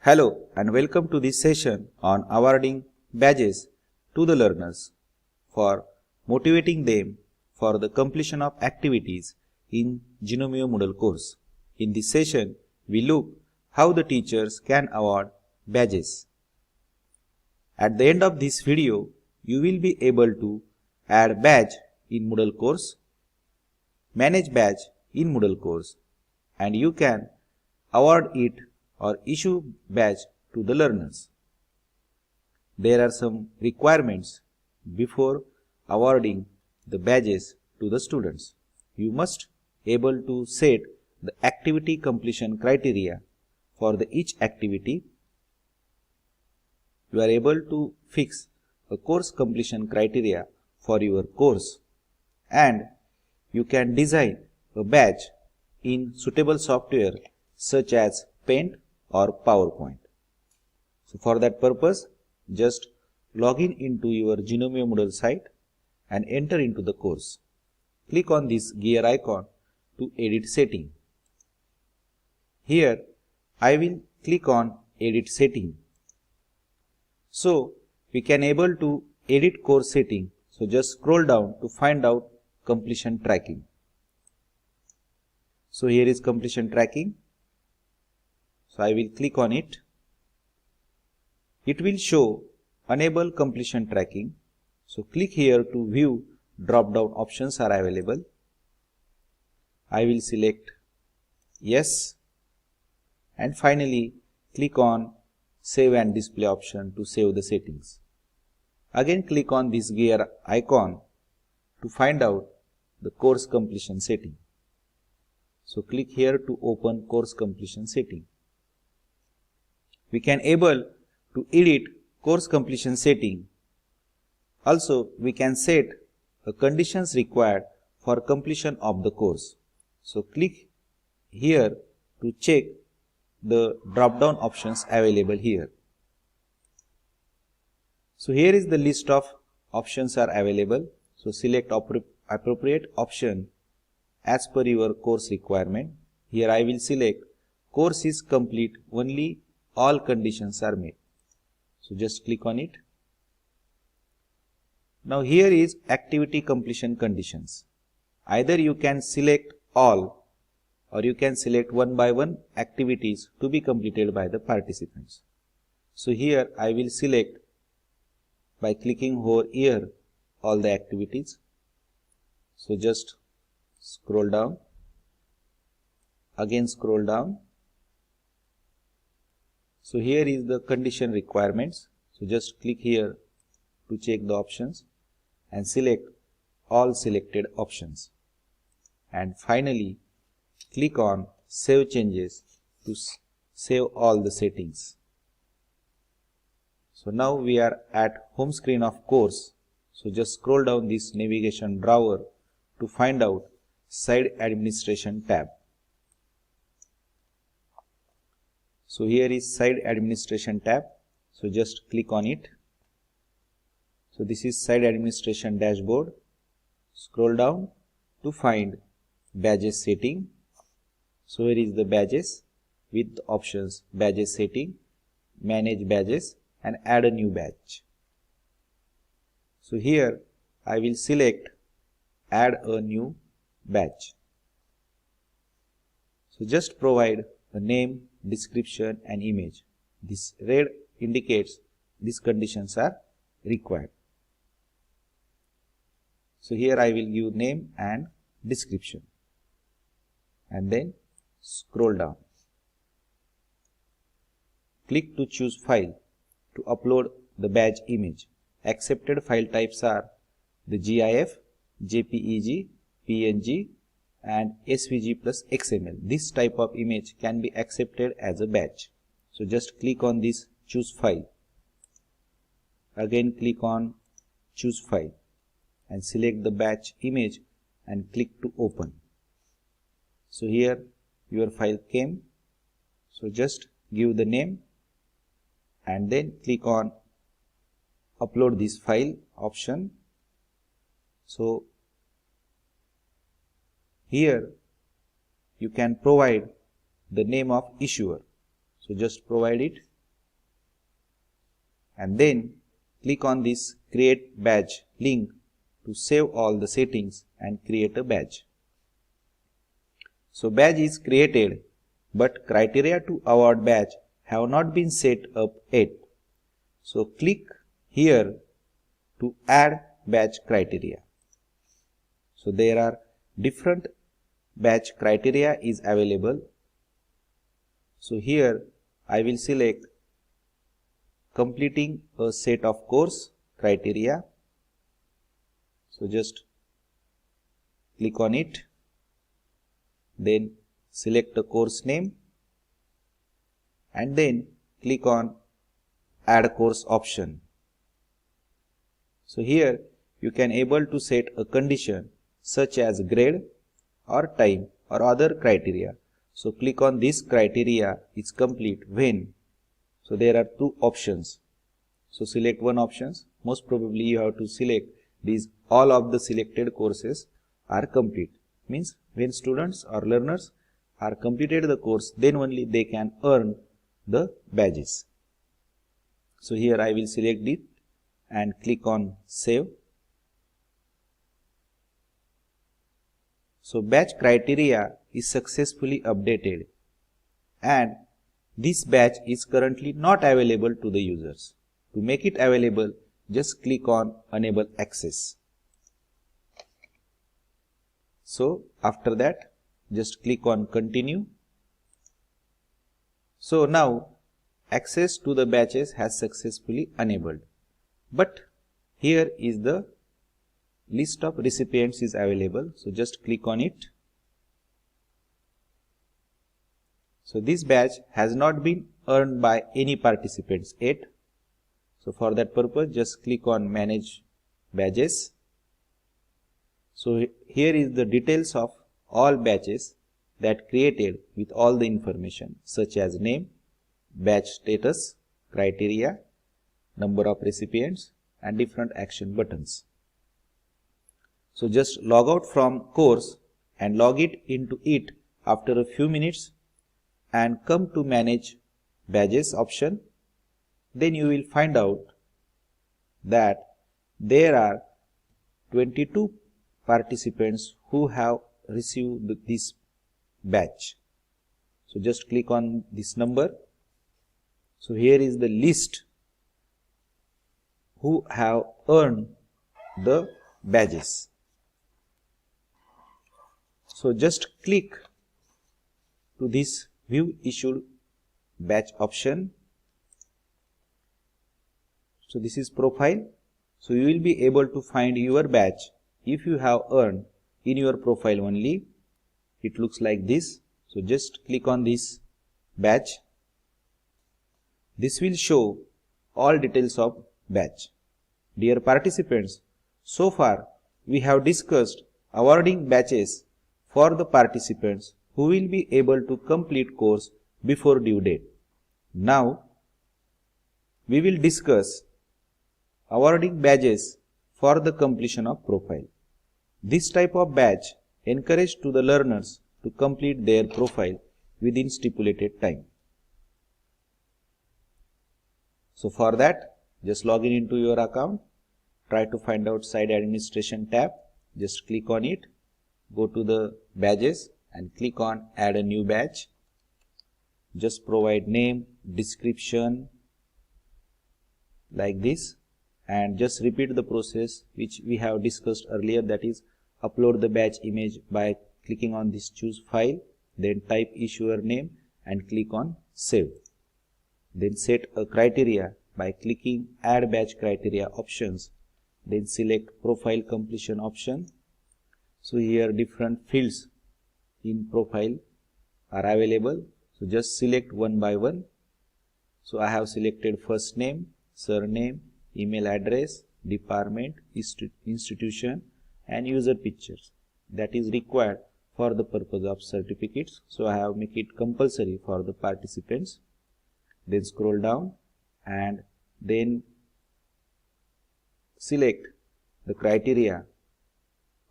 Hello and welcome to this session on awarding badges to the learners for motivating them for the completion of activities in Gnomio Moodle course. In this session, we look how the teachers can award badges. At the end of this video, you will be able to add badge in Moodle course, manage badge in Moodle course, and you can award it or issue badge to the learners. There are some requirements before awarding the badges to the students. You must able to set the activity completion criteria for each activity. You are able to fix a course completion criteria for your course, and you can design a badge in suitable software such as Paint or PowerPoint. So for that purpose, just log in into your Gnomio Moodle site and enter into the course. Click on this gear icon to edit setting. Here I will click on edit setting. So we can able to edit course setting. So just scroll down to find out completion tracking. So here is completion tracking. So I will click on it. It will show enable completion tracking. So click here to view drop down options are available. I will select yes, and finally click on save and display option to save the settings. Again click on this gear icon to find out the course completion setting. So click here to open course completion setting. We can able to edit course completion setting. Also, we can set the conditions required for completion of the course. So click here to check the drop down options available here. So here is the list of options are available. So select appropriate option as per your course requirement. Here I will select course is complete only all conditions are met. So just click on it. Now here is activity completion conditions. Either you can select all or you can select one by one activities to be completed by the participants. So here I will select by clicking over here all the activities. So just scroll down, again scroll down. So here is the condition requirements. So just click here to check the options and select all selected options. And finally click on save changes to save all the settings. So now we are at home screen of course. So just scroll down this navigation drawer to find out site administration tab. So here is site administration tab. So just click on it. So this is site administration dashboard. Scroll down to find badges setting. So here is the badges with the options badges setting, manage badges, and add a new badge. So here I will select add a new badge. So just provide a name, description and image. This red indicates these conditions are required. So here I will give name and description and then scroll down. Click to choose file to upload the badge image. Accepted file types are the GIF, JPEG, PNG and SVG plus XML. This type of image can be accepted as a badge. So just click on this choose file. Again click on choose file and select the badge image and click to open. So here your file came. So just give the name and then click on upload this file option. So here you can provide the name of issuer. So just provide it and then click on this create badge link to save all the settings and create a badge. So badge is created, but criteria to award badge have not been set up yet. So click here to add badge criteria. So there are different badge criteria is available. So here I will select completing a set of course criteria. So just click on it, then select the course name and then click on add course option. So here you can able to set a condition such as grade or time or other criteria. So click on this criteria is complete when. So there are two options. So select one options. Most probably you have to select these all of the selected courses are complete. Means when students or learners are completed the course, then only they can earn the badges. So here I will select it and click on save. So badge criteria is successfully updated and this badge is currently not available to the users. To make it available, just click on enable access. So after that, just click on continue. So now access to the badges has successfully enabled. But here is the list of recipients is available. So just click on it. So this badge has not been earned by any participants yet. So for that purpose, just click on manage badges. So here is the details of all badges that created with all the information such as name, badge status, criteria, number of recipients and different action buttons. So just log out from course and log it into it after a few minutes and come to manage badges option. Then you will find out that there are 22 participants who have received this badge. So just click on this number. So here is the list who have earned the badges. So just click to this view issued badge option. So this is profile. So you will be able to find your badge if you have earned in your profile only. It looks like this. So just click on this badge. This will show all details of badge. Dear participants, so far we have discussed awarding badges for the participants who will be able to complete course before due date. Now we will discuss awarding badges for the completion of profile. This type of badge encourages to the learners to complete their profile within stipulated time. So for that, just log in into your account, try to find out site administration tab, just click on it, go to the badges and click on add a new badge. Just provide name, description like this and just repeat the process which we have discussed earlier, that is upload the badge image by clicking on this choose file, then type issuer name and click on save. Then set a criteria by clicking add badge criteria options, then select profile completion option. So here different fields in profile are available. So just select one by one. So I have selected first name, surname, email address, department, institution and user pictures. That is required for the purpose of certificates. So I have make it compulsory for the participants. Then scroll down and then select the criteria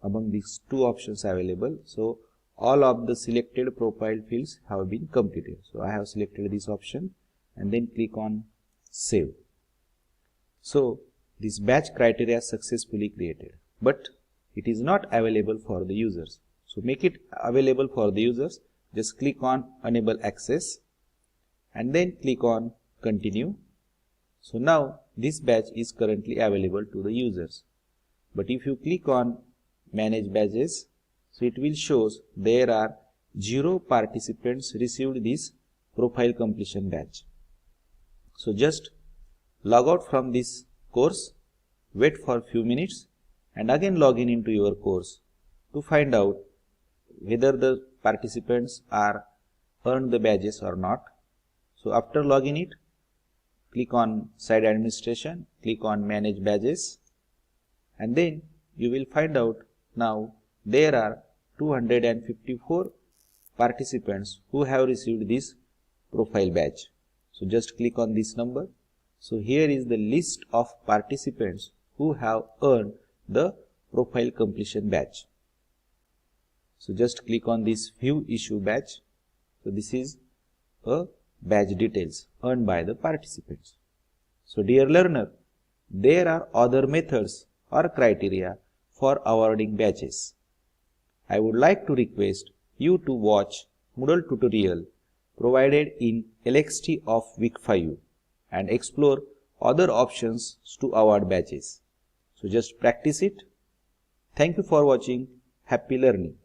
among these two options available. So all of the selected profile fields have been completed. So I have selected this option and then click on save. So this badge criteria successfully created, but it is not available for the users. So make it available for the users. Just click on enable access and then click on continue. So now this badge is currently available to the users. But if you click on manage badges, so it will shows there are 0 participants received this profile completion badge. So just log out from this course, wait for few minutes and again log in into your course to find out whether the participants are earned the badges or not. So after logging it, click on site administration, click on manage badges and then you will find out now there are 254 participants who have received this profile badge. So just click on this number. So here is the list of participants who have earned the profile completion badge. So just click on this view issue badge. So this is a badge details earned by the participants. So dear learner, there are other methods or criteria for awarding badges. I would like to request you to watch Moodle tutorial provided in LXT of week 5 and explore other options to award badges. So just practice it. Thank you for watching. Happy learning.